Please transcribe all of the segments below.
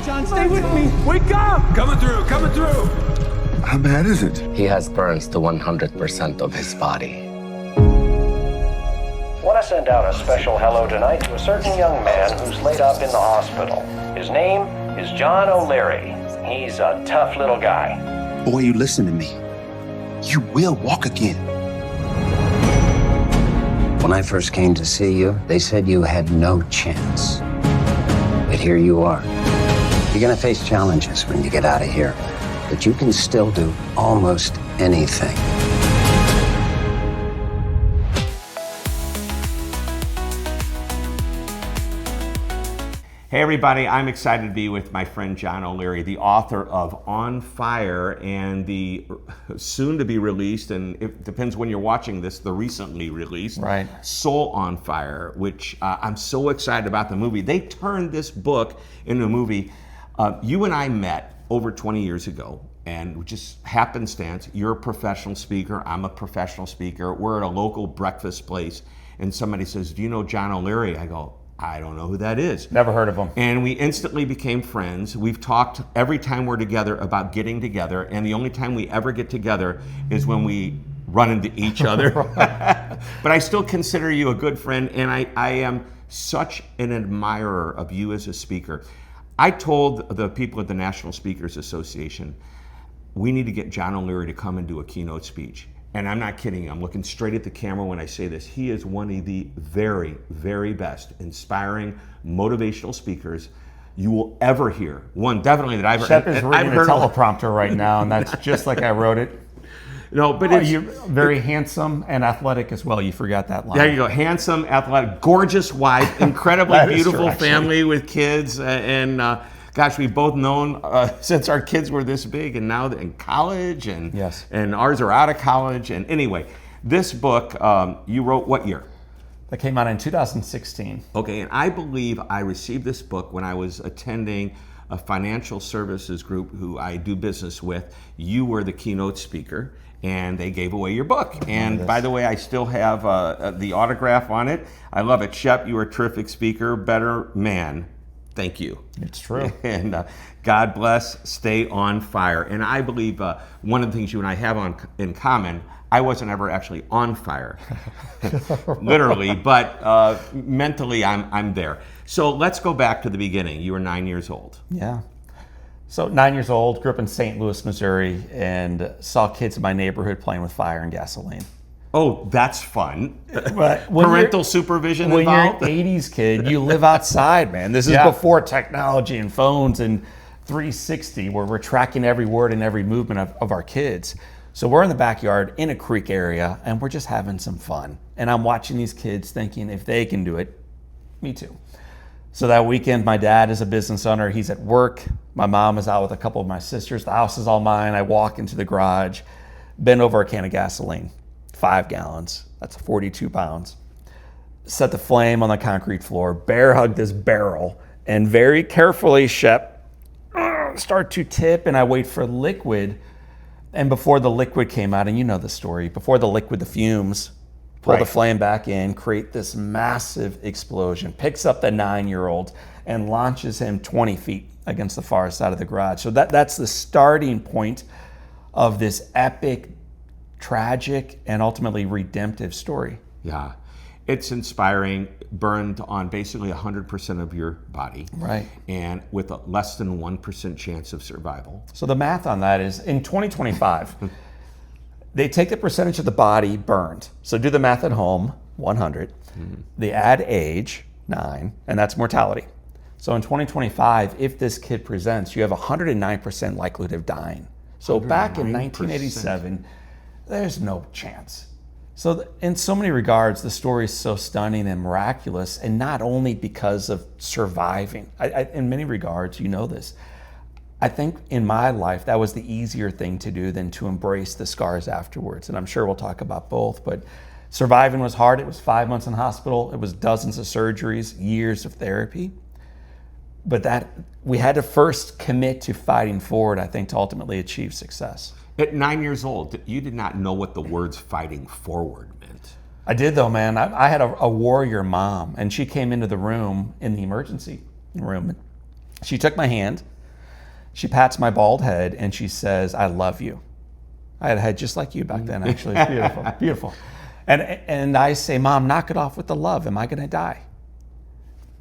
on, John, stay with me. Wake up! Coming through. How bad is it? He has burns to 100% of his body. Want to send out a special hello tonight to a certain young man who's laid up in the hospital. His name is John O'Leary. He's a tough little guy. Boy, you listen to me. You will walk again. When I first came to see you, they said you had no chance. But here you are. You're gonna face challenges when you get out of here, but you can still do almost anything. Hey everybody, I'm excited to be with my friend John O'Leary, the author of On Fire and the soon to be released, and it depends when you're watching this, the recently released Right. Soul on Fire, which I'm so excited about the movie. They turned this book into a movie. You and I met over 20 years ago, and just happenstance, you're a professional speaker, I'm a professional speaker, we're at a local breakfast place, and somebody says, do you know John O'Leary? I go, I don't know who that is. Never heard of him. And we instantly became friends. We've talked every time we're together about getting together, and the only time we ever get together is when we run into each other. But I still consider you a good friend, and I am such an admirer of you as a speaker. I told the people at the National Speakers Association, we need to get John O'Leary to come and do a keynote speech. And I'm not kidding you, I'm looking straight at the camera when I say this. He is one of the very, very best inspiring, motivational speakers you will ever hear. One, definitely that I've heard. Shep is reading a teleprompter right now, and that's just like I wrote it. No, but you're very handsome and athletic as well. You forgot that line. There you go. Handsome, athletic, gorgeous wife, incredibly beautiful true, family with kids, and gosh, we've both known since our kids were this big, and now they're in college, and Yes. and ours are out of college. And anyway, this book you wrote what year? That came out in 2016. Okay, and I believe I received this book when I was attending a financial services group who I do business with. You were the keynote speaker, and they gave away your book. And by the way, I still have the autograph on it. I love it. Shep, you were a terrific speaker, better man. Thank you. It's true. And God bless, stay on fire. And I believe one of the things you and I have in common, I wasn't ever actually on fire, literally, but mentally I'm there. So let's go back to the beginning. You were 9 years old. Yeah. So 9 years old, grew up in St. Louis, Missouri, and saw kids in my neighborhood playing with fire and gasoline. Oh, that's fun. But Parental supervision when involved? you're an 80s kid, you live outside, man. This is before technology and phones and 360, where we're tracking every word and every movement of our kids. So we're in the backyard in a creek area, and we're just having some fun. And I'm watching these kids thinking, if they can do it, me too. So that weekend, my dad is a business owner. He's at work. My mom is out with a couple of my sisters. The house is all mine. I walk into the garage, bend over a can of gasoline. 5 gallons, that's 42 pounds. Set the flame on the concrete floor, bear hug this barrel, and very carefully, Shep, start to tip, and I wait for liquid. And before the liquid came out, and you know the story, before the liquid, the fumes, pull the flame back in, create this massive explosion, picks up the 9-year-old and launches him 20 feet against the far side of the garage. So that's the starting point of this epic, tragic, and ultimately redemptive story. Yeah, it's inspiring, burned on basically 100% of your body. Right. And with a less than 1% chance of survival. So the math on that is, in 2025, they take the percentage of the body burned. So do the math at home, 100. They add age, 9, and that's mortality. So in 2025, if this kid presents, you have 109% likelihood of dying. So back in 1987, there's no chance. So in so many regards, the story is so stunning and miraculous, and not only because of surviving. In many regards, you know this. I think in my life, that was the easier thing to do than to embrace the scars afterwards. And I'm sure we'll talk about both, but surviving was hard. It was 5 months in hospital. It was dozens of surgeries, years of therapy. But that we had to first commit to fighting forward, I think, to ultimately achieve success. At 9 years old, you did not know what the words fighting forward meant. I did though, man. I had a warrior mom, and she came into the room, in the emergency room. She took my hand, she pats my bald head, and she says, "I love you." I had a head just like you back then, actually. Beautiful, beautiful. And I say, "Mom, knock it off with the love. Am I going to die?"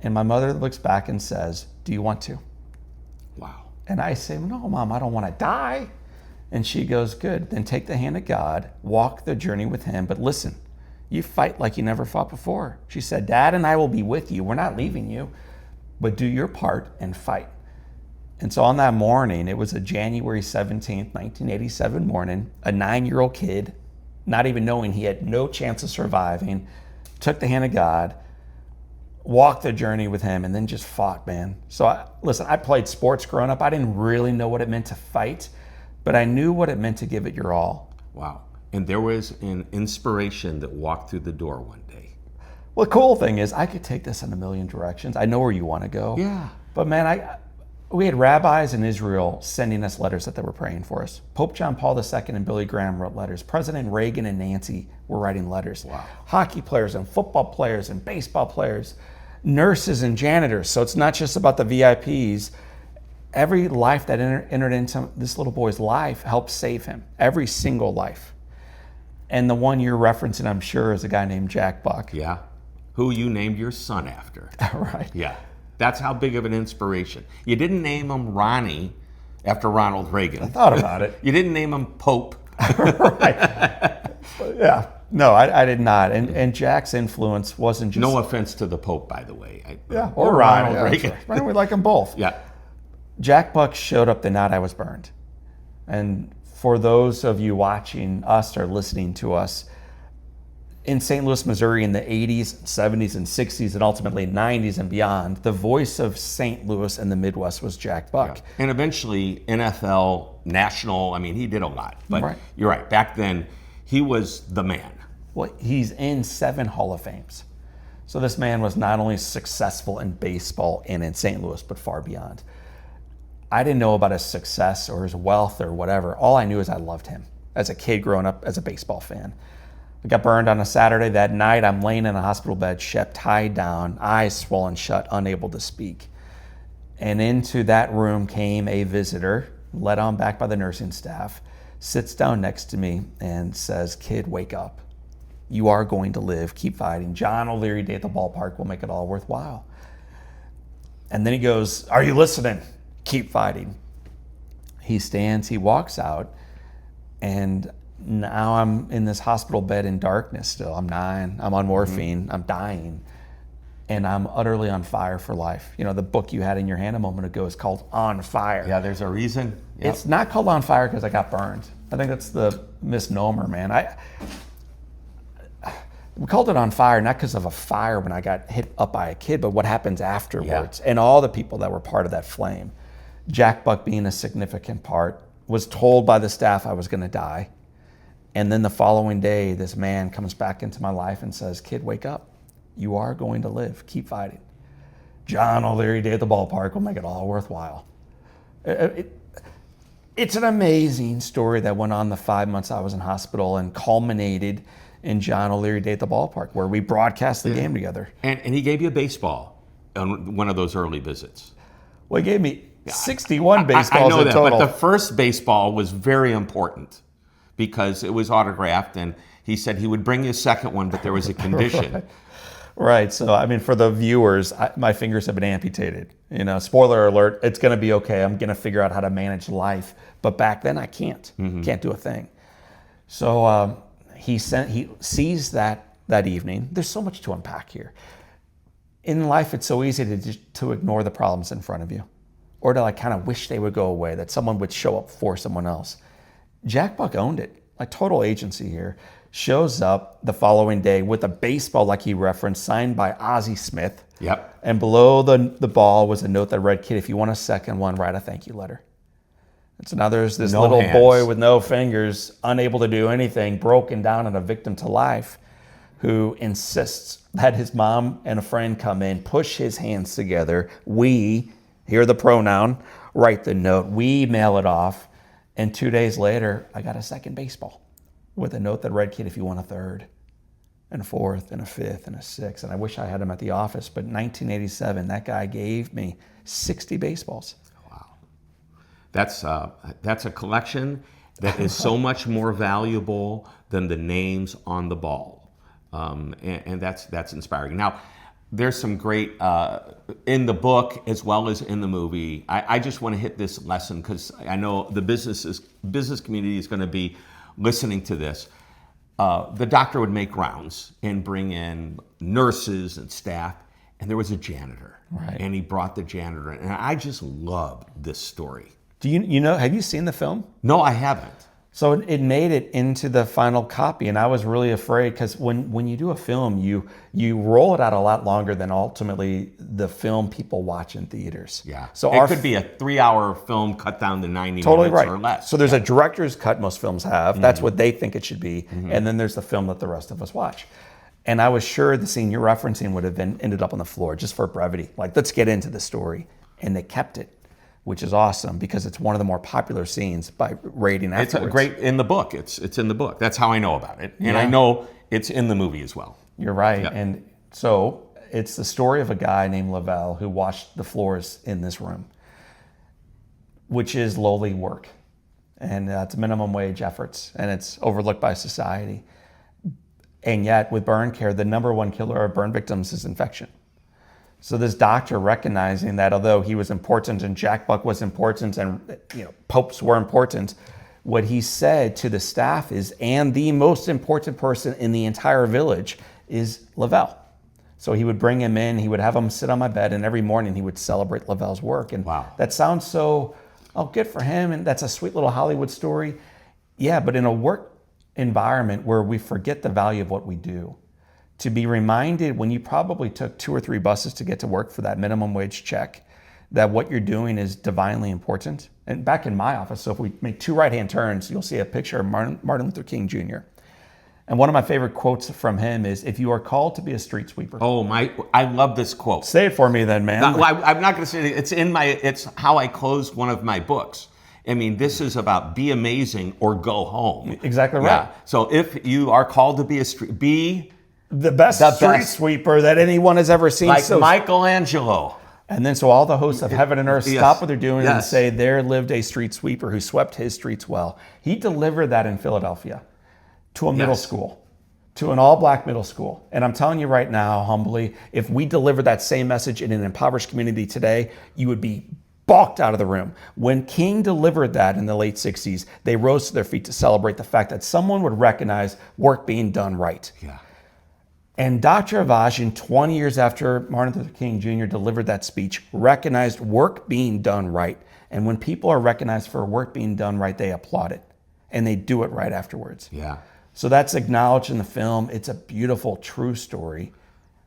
And my mother looks back and says, "Do you want to?" Wow. And I say, "No, Mom, I don't want to die." And she goes, "Good, then take the hand of God, walk the journey with him, but listen, you fight like you never fought before." She said, "Dad and I will be with you. We're not leaving you, but do your part and fight." And so on that morning, it was a January 17th, 1987 morning, a 9-year-old kid, not even knowing he had no chance of surviving, took the hand of God, walked the journey with him, and then just fought, man. So listen, I played sports growing up. I didn't really know what it meant to fight, but I knew what it meant to give it your all. Wow. And there was an inspiration that walked through the door one day. Well, the cool thing is I could take this in a million directions. I know where you want to go. Yeah. But man, we had rabbis in Israel sending us letters that they were praying for us. Pope John Paul II and Billy Graham wrote letters. President Reagan and Nancy were writing letters. Wow. Hockey players and football players and baseball players, nurses and janitors. So it's not just about the VIPs. Every life that entered into this little boy's life helped save him. Every single life. And the one you're referencing, I'm sure, is a guy named Jack Buck. Yeah. Who you named your son after. Right. Yeah. That's how big of an inspiration. You didn't name him Ronnie after Ronald Reagan. I thought about it. You didn't name him Pope. Right. Yeah. No, I did not. And Jack's influence wasn't just... No offense to the Pope, by the way. Or Ronald Ronald Reagan. Right. We like them both. Yeah. Jack Buck showed up the night I was burned. And for those of you watching us or listening to us, in St. Louis, Missouri in the 80s, 70s, and 60s, and ultimately 90s and beyond, the voice of St. Louis and the Midwest was Jack Buck. Yeah. And eventually NFL, national, I mean, he did a lot. But Right. You're right. Back then, he was the man. Well, he's in 7 Hall of Fames. So this man was not only successful in baseball and in St. Louis, but far beyond. I didn't know about his success or his wealth or whatever. All I knew is I loved him as a kid growing up as a baseball fan. I got burned on a Saturday. That night, I'm laying in a hospital bed, Shep tied down, eyes swollen shut, unable to speak. And into that room came a visitor, led on back by the nursing staff, sits down next to me and says, "Kid, wake up. You are going to live. Keep fighting. John O'Leary Day at the ballpark will make it all worthwhile." And then he goes, "Are you listening? Keep fighting." He stands, he walks out, and now I'm in this hospital bed in darkness still. I'm 9, I'm on morphine, I'm dying, and I'm utterly on fire for life. You know, the book you had in your hand a moment ago is called On Fire. Yeah, there's a reason. Yep. It's not called On Fire because I got burned. I think that's the misnomer, man. We called it On Fire not because of a fire when I got hit up by a kid, but what happens afterwards and all the people that were part of that flame. Jack Buck being a significant part, was told by the staff I was going to die. And then the following day, this man comes back into my life and says, "Kid, wake up. You are going to live. Keep fighting. John O'Leary Day at the ballpark will make it all worthwhile." It's an amazing story that went on the 5 months I was in hospital and culminated in John O'Leary Day at the ballpark, where we broadcast the game together. And he gave you a baseball on one of those early visits. Well, he gave me 61 baseballs I know in that, total. but the first baseball was very important because it was autographed, and he said he would bring you a second one, but there was a condition. Right. So, I mean, for the viewers, my fingers have been amputated. You know, spoiler alert, it's going to be okay. I'm going to figure out how to manage life. But back then, I can't. Can't do a thing. So he sees that evening. There's so much to unpack here. In life, it's so easy to ignore the problems in front of you, or to like kind of wish they would go away, that someone would show up for someone else. Jack Buck owned it. Like total agency here. Shows up the following day with a baseball, like he referenced, signed by Ozzie Smith. Yep. And below the ball was a note that read, "Kid, if you want a second one, write a thank you letter." And so now there's this little boy with no fingers, unable to do anything, broken down and a victim to life, who insists that his mom and a friend come in, push his hands together. We, hear the pronoun, write the note. We mail it off. And 2 days later, I got a second baseball with a note that read, "Kid, if you want a third, and a fourth and a fifth and a sixth. And I wish I had him at the office, but in 1987, that guy gave me 60 baseballs. That's a collection that is so much more valuable than the names on the ball, and that's inspiring. Now, there's some great in the book as well as in the movie. I just want to hit this lesson because I know the business community is going to be listening to this. The doctor would make rounds and bring in nurses and staff, and there was a janitor, right. And he brought the janitor in, and I just loved this story. Do you know, have you seen the film? No, I haven't. So it made it into the final copy, and I was really afraid because when you do a film, you roll it out a lot longer than ultimately the film people watch in theaters. Yeah. So it could be a 3-hour film cut down to 90 totally minutes right. or less. So there's a director's cut most films have. That's what they think it should be. And then there's the film that the rest of us watch. And I was sure the scene you're referencing would have ended up on the floor just for brevity. Like, let's get into the story. And they kept it, which is awesome because it's one of the more popular scenes by rating afterwards. It's great in the book. It's in the book. That's how I know about it. And I know it's in the movie as well. You're right. Yep. And so it's the story of a guy named Lavelle who washed the floors in this room, which is lowly work. And it's minimum wage efforts, and it's overlooked by society. And yet with burn care, the number one killer of burn victims is infection. So this doctor, recognizing that although he was important and Jack Buck was important and popes were important, what he said to the staff is, and the most important person in the entire village is Lavelle. So he would bring him in, he would have him sit on my bed, and every morning he would celebrate Lavelle's work. And that sounds so, good for him, and that's a sweet little Hollywood story. Yeah, but in a work environment where we forget the value of what we do, to be reminded when you probably took 2 or 3 buses to get to work for that minimum wage check, that what you're doing is divinely important. And back in my office, so if we make 2 right-hand turns, you'll see a picture of Martin Luther King Jr. And one of my favorite quotes from him is, if you are called to be a street sweeper. I love this quote. Say it for me then, man. No, I'm not going to say it. It's how I closed one of my books. I mean, this is about be amazing or go home. Exactly right. Yeah. So if you are called to be the best street sweeper that anyone has ever seen. Like Michelangelo. And then so all the hosts of Heaven and Earth stop what they're doing and Yes. say, there lived a street sweeper who swept his streets well. He delivered that in Philadelphia to a middle school, to an all-black middle school. And I'm telling you right now, humbly, if we deliver that same message in an impoverished community today, you would be balked out of the room. When King delivered that in the late 60s, they rose to their feet to celebrate the fact that someone would recognize work being done right. Yeah. And Dr. Avajian, 20 years after Martin Luther King Jr. delivered that speech, recognized work being done right. And when people are recognized for work being done right, they applaud it. And they do it right afterwards. Yeah. So that's acknowledged in the film. It's a beautiful, true story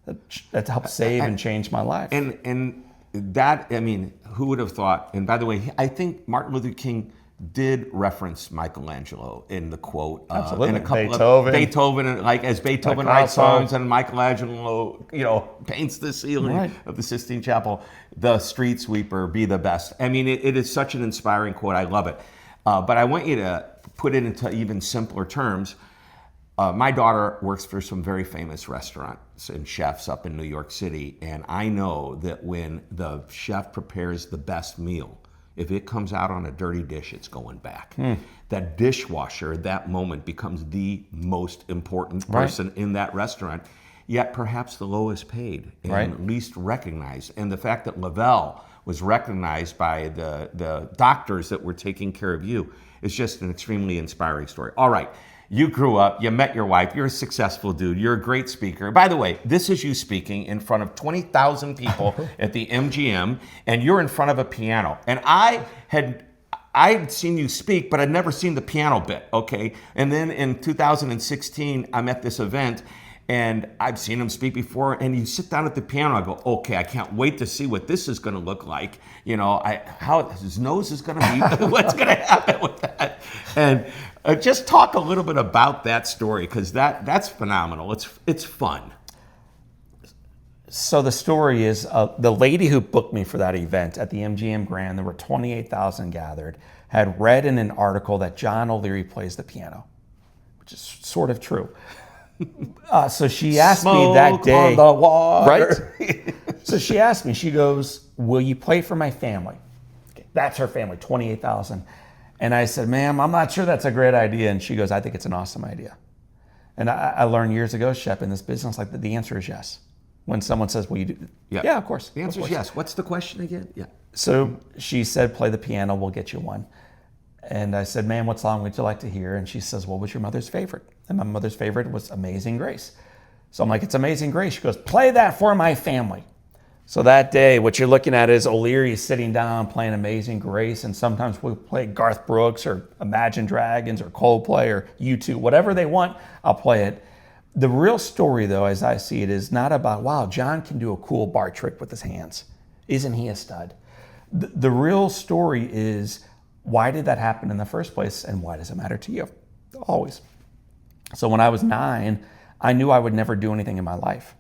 that helped save and change my life. And that, I mean, who would have thought? And by the way, I think Martin Luther King did reference Michelangelo in the quote. Absolutely. In a couple Beethoven, and like as Beethoven writes songs and Michelangelo, paints the ceiling of the Sistine Chapel, the street sweeper, be the best. I mean, it is such an inspiring quote. I love it. But I want you to put it into even simpler terms. My daughter works for some very famous restaurants and chefs up in New York City, and I know that when the chef prepares the best meal, if it comes out on a dirty dish, it's going back. That dishwasher at that moment becomes the most important person in that restaurant, yet perhaps the lowest paid and least recognized. And the fact that Lavelle was recognized by the doctors that were taking care of you is just an extremely inspiring story. All right. You grew up, you met your wife, you're a successful dude, you're a great speaker. By the way, this is you speaking in front of 20,000 people at the MGM, and you're in front of a piano. And I'd seen you speak, but I'd never seen the piano bit, okay? And then in 2016, I'm at this event, and I've seen him speak before, and you sit down at the piano, I go, okay, I can't wait to see what this is gonna look like. How his nose is gonna be, what's gonna happen with that. And just talk a little bit about that story, because that's phenomenal. It's fun. So the story is the lady who booked me for that event at the MGM Grand, there were 28,000 gathered, had read in an article that John O'Leary plays the piano, which is sort of true. So she asked me that day. On the water. Right? So she asked me, she goes, will you play for my family? Okay, that's her family, 28,000. And I said, ma'am, I'm not sure that's a great idea. And she goes, I think it's an awesome idea. And I learned years ago, Shep, in this business, like the answer is yes. When someone says, will you do? Yeah, of course. The answer is yes. What's the question again? Yeah. So she said, play the piano, we'll get you one. And I said, ma'am, what song would you like to hear? And she says, what was your mother's favorite? And my mother's favorite was Amazing Grace. So I'm like, it's Amazing Grace. She goes, play that for my family. So that day, what you're looking at is O'Leary sitting down playing Amazing Grace, and sometimes we'll play Garth Brooks or Imagine Dragons or Coldplay or U2, whatever they want, I'll play it. The real story, though, as I see it, is not about, wow, John can do a cool bar trick with his hands. Isn't he a stud? The real story is, why did that happen in the first place, and why does it matter to you? Always. So when I was 9, I knew I would never do anything in my life.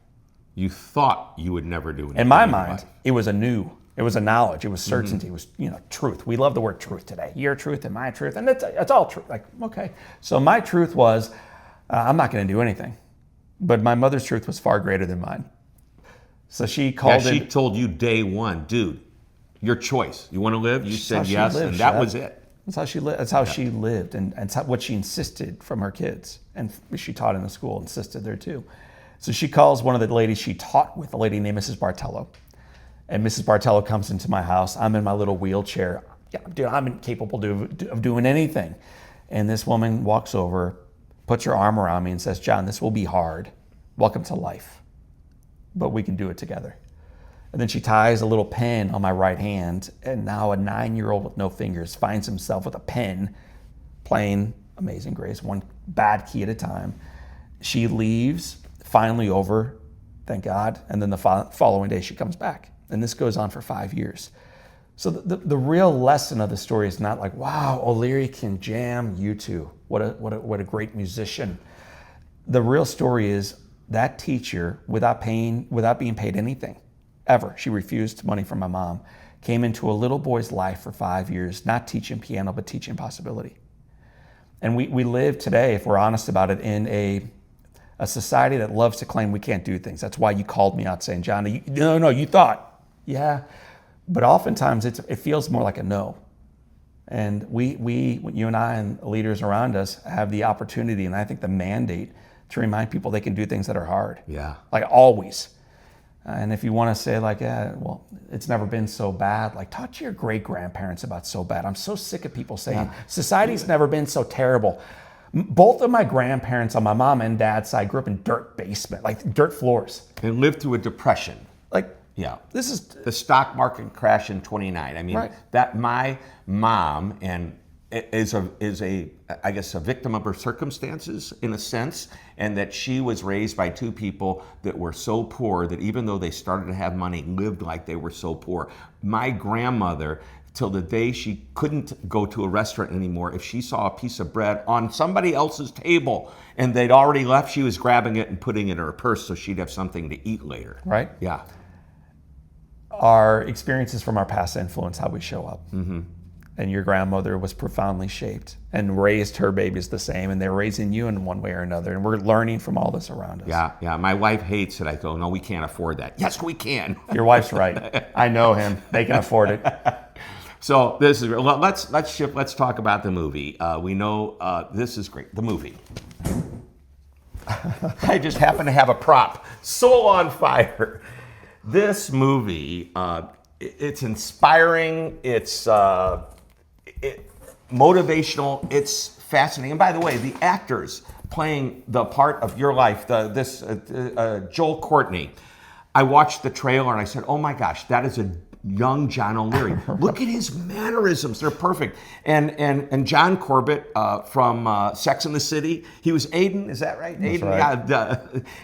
You thought you would never do anything. In my mind, it was a knowledge, it was certainty, it was, truth. We love the word truth today. Your truth and my truth, and it's all true. Like, okay. So my truth was, I'm not going to do anything. But my mother's truth was far greater than mine. So she called She told you day one, dude, your choice. You want to live? You said yes, and that was it. That's how she lived. That's how she lived, and it's what she insisted from her kids, and she taught in the school, insisted there too. So she calls one of the ladies she taught with, a lady named Mrs. Bartello, and Mrs. Bartello comes into my house. I'm in my little wheelchair. Yeah, dude, I'm incapable of doing anything. And this woman walks over, puts her arm around me, and says, "John, this will be hard. Welcome to life, but we can do it together." And then she ties a little pen on my right hand, and now a 9-year-old with no fingers finds himself with a pen playing Amazing Grace, one bad key at a time. She leaves, finally over, thank God, and then the following day she comes back. And this goes on for 5 years. So the real lesson of the story is not like, wow, O'Leary can jam U2. What a great musician. The real story is that teacher, without being paid anything, ever. She refused money from my mom, came into a little boy's life for 5 years, not teaching piano, but teaching possibility. And we live today, if we're honest about it, in a society that loves to claim we can't do things. That's why you called me out saying, John, you thought. Yeah, but oftentimes it feels more like a no. And you and I and leaders around us have the opportunity, and I think the mandate, to remind people they can do things that are hard. Yeah. Like always. And if you want to say like, well, it's never been so bad, like talk to your great-grandparents about so bad. I'm so sick of people saying, society's never been so terrible. Both of my grandparents on my mom and dad's side grew up in dirt basement, like dirt floors. And lived through a depression. Like, yeah. This is... The stock market crash in 29. I mean, right. That my mom is I guess a victim of her circumstances in a sense, and that she was raised by two people that were so poor that even though they started to have money, lived like they were so poor. My grandmother, till the day she couldn't go to a restaurant anymore, if she saw a piece of bread on somebody else's table and they'd already left, she was grabbing it and putting it in her purse so she'd have something to eat later. Right? Yeah. Our experiences from our past influence how we show up. Mm-hmm. And your grandmother was profoundly shaped and raised her babies the same, and they're raising you in one way or another. And we're learning from all this around us. Yeah. My wife hates it. I go, no, we can't afford that. Yes, we can. Your wife's right. I know him. They can afford it. So this is let's shift. Let's talk about the movie. We know this is great. The movie. I just happen to have a prop so on fire. This movie, it's inspiring. It's motivational. It's fascinating. And by the way, the actors playing the part of your life, Joel Courtney. I watched the trailer and I said, "Oh my gosh, that is a young John O'Leary. Look at his mannerisms; they're perfect." And John Corbett from Sex and the City. He was Aiden. Is that right? That's Aiden. right.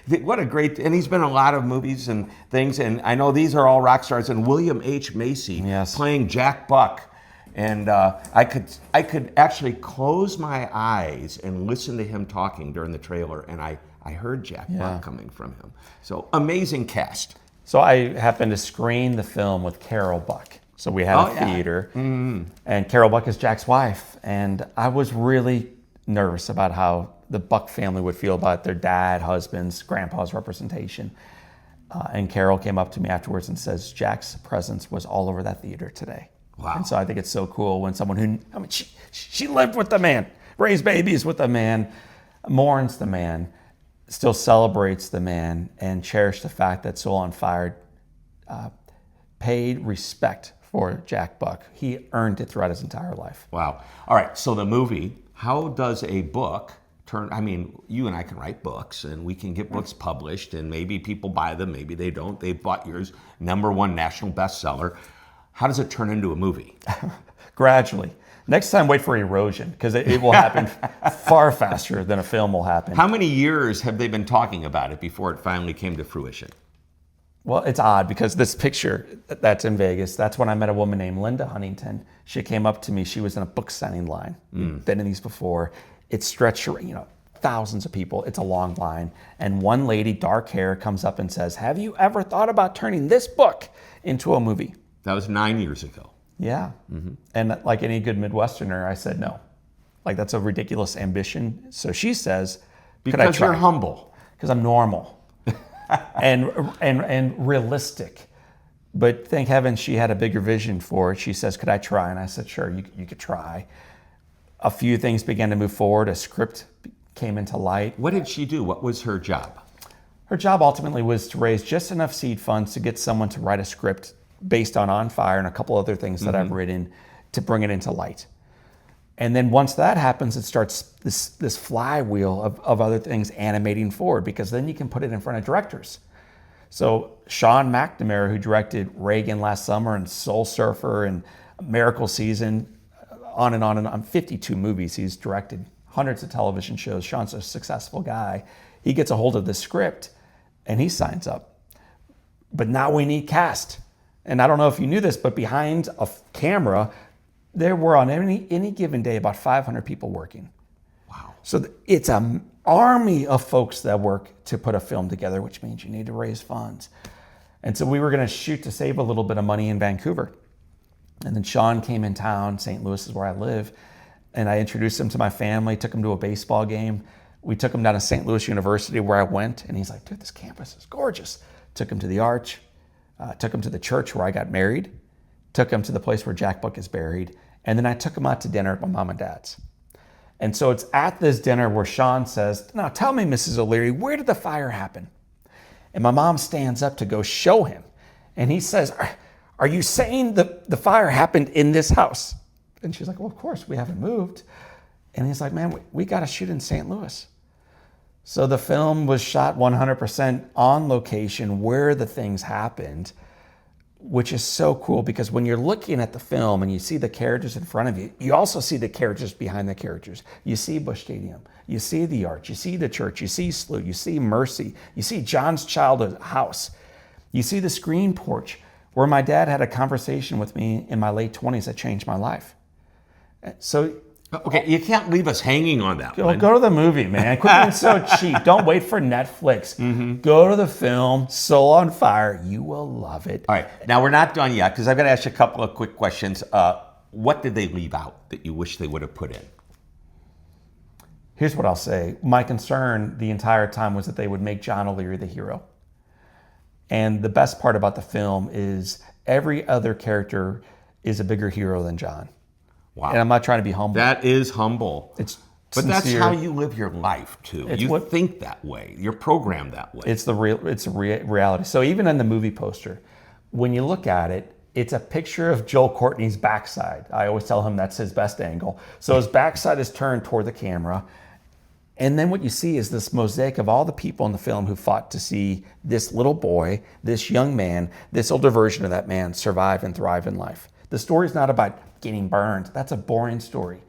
Yeah. What a great! And he's been in a lot of movies and things. And I know these are all rock stars. And William H. Macy yes. playing Jack Buck. And I could actually close my eyes and listen to him talking during the trailer, and I heard Jack Buck coming from him. So amazing cast. So I happened to screen the film with Carol Buck. So we had a theater, and Carol Buck is Jack's wife. And I was really nervous about how the Buck family would feel about their dad, husband's, grandpa's representation. And Carol came up to me afterwards and says, Jack's presence was all over that theater today. Wow. And so I think it's so cool when someone who, she lived with the man, raised babies with the man, mourns the man, still celebrates the man, and cherished the fact that Soul on Fire paid respect for Jack Buck. He earned it throughout his entire life. Wow. All right, so the movie, how does a book turn, I mean, you and I can write books and we can get books published and maybe people buy them, maybe they don't. They bought yours, #1 national bestseller. How does it turn into a movie? Gradually. Next time, wait for erosion, because it will happen far faster than a film will happen. How many years have they been talking about it before it finally came to fruition? Well, it's odd because this picture that's in Vegas, that's when I met a woman named Linda Huntington. She came up to me. She was in a book signing line. Been in these before. It stretched, thousands of people. It's a long line. And one lady, dark hair, comes up and says, have you ever thought about turning this book into a movie? That was 9 years ago. Yeah. And like any good Midwesterner, I said no. Like, that's a ridiculous ambition. So she says, could I Because try? you're humble. Because I'm normal and realistic. But thank heaven she had a bigger vision for it. She says, could I try? And I said, sure, you could try. A few things began to move forward. A script came into light. What did she do? What was her job? Her job ultimately was to raise just enough seed funds to get someone to write a script based on Fire and a couple other things that I've written to bring it into light. And then once that happens, it starts this flywheel of other things animating forward, because then you can put it in front of directors. So Sean McNamara, who directed Reagan last summer and Soul Surfer and Miracle Season, on and on, 52 movies. He's directed hundreds of television shows. Sean's a successful guy. He gets a hold of the script and he signs up. But now we need cast. And I don't know if you knew this, but behind a camera, there were on any given day about 500 people working. Wow. So it's an army of folks that work to put a film together, which means you need to raise funds. And so we were going to shoot to save a little bit of money in Vancouver. And then Sean came in town. St. Louis is where I live. And I introduced him to my family, took him to a baseball game. We took him down to St. Louis University where I went. And he's like, dude, this campus is gorgeous. Took him to the Arch. Took him to the church where I got married. Took him to the place where Jack Buck is buried. And then I took him out to dinner at my mom and dad's. And so it's at this dinner where Sean says, now tell me, Mrs. O'Leary, where did the fire happen? And my mom stands up to go show him. And he says, are you saying the fire happened in this house? And she's like, well, of course, we haven't moved. And he's like, man, we got to shoot in St. Louis. So the film was shot 100% on location where the things happened, which is so cool because when you're looking at the film and you see the characters in front of you, you also see the characters behind the characters. You see Busch Stadium, you see the Arch, you see the church, you see SLU, you see Mercy, you see John's childhood house, you see the screen porch where my dad had a conversation with me in my late 20s that changed my life. So, Okay, you can't leave us hanging on that one. go to the movie, man. Quit being so cheap. Don't wait for Netflix. Go to the film, Soul on Fire. You will love it. All right, now we're not done yet because I've got to ask you a couple of quick questions. What did they leave out that you wish they would have put in? Here's what I'll say. My concern the entire time was that they would make John O'Leary the hero. And the best part about the film is every other character is a bigger hero than John. Wow. And I'm not trying to be humble. That is humble. It's But sincere. that's how you live your life too. You think that way. You're programmed that way. It's reality. So even in the movie poster, when you look at it, it's a picture of Joel Courtney's backside. I always tell him that's his best angle. So his backside is turned toward the camera. And then what you see is this mosaic of all the people in the film who fought to see this little boy, this young man, this older version of that man survive and thrive in life. The story's not about getting burned. That's a boring story.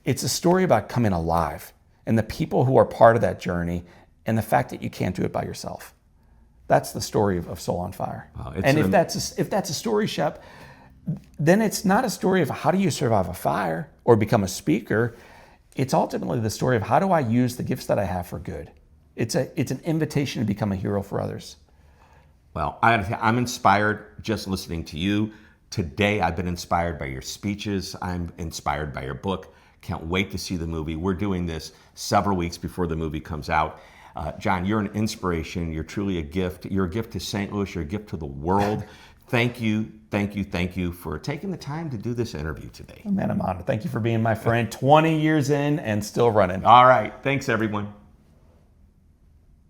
It's a story about coming alive and the people who are part of that journey and the fact that you can't do it by yourself. That's the story of Soul on Fire. Wow, and if that's a story, Shep, then it's not a story of how do you survive a fire or become a speaker. It's ultimately the story of how do I use the gifts that I have for good. It's an invitation to become a hero for others. Well, I'm inspired just listening to you. Today, I've been inspired by your speeches. I'm inspired by your book. Can't wait to see the movie. We're doing this several weeks before the movie comes out. John, you're an inspiration. You're truly a gift. You're a gift to St. Louis. You're a gift to the world. Thank you for taking the time to do this interview today. Man, I'm honored. Thank you for being my friend. 20 years in and still running. All right. Thanks, everyone.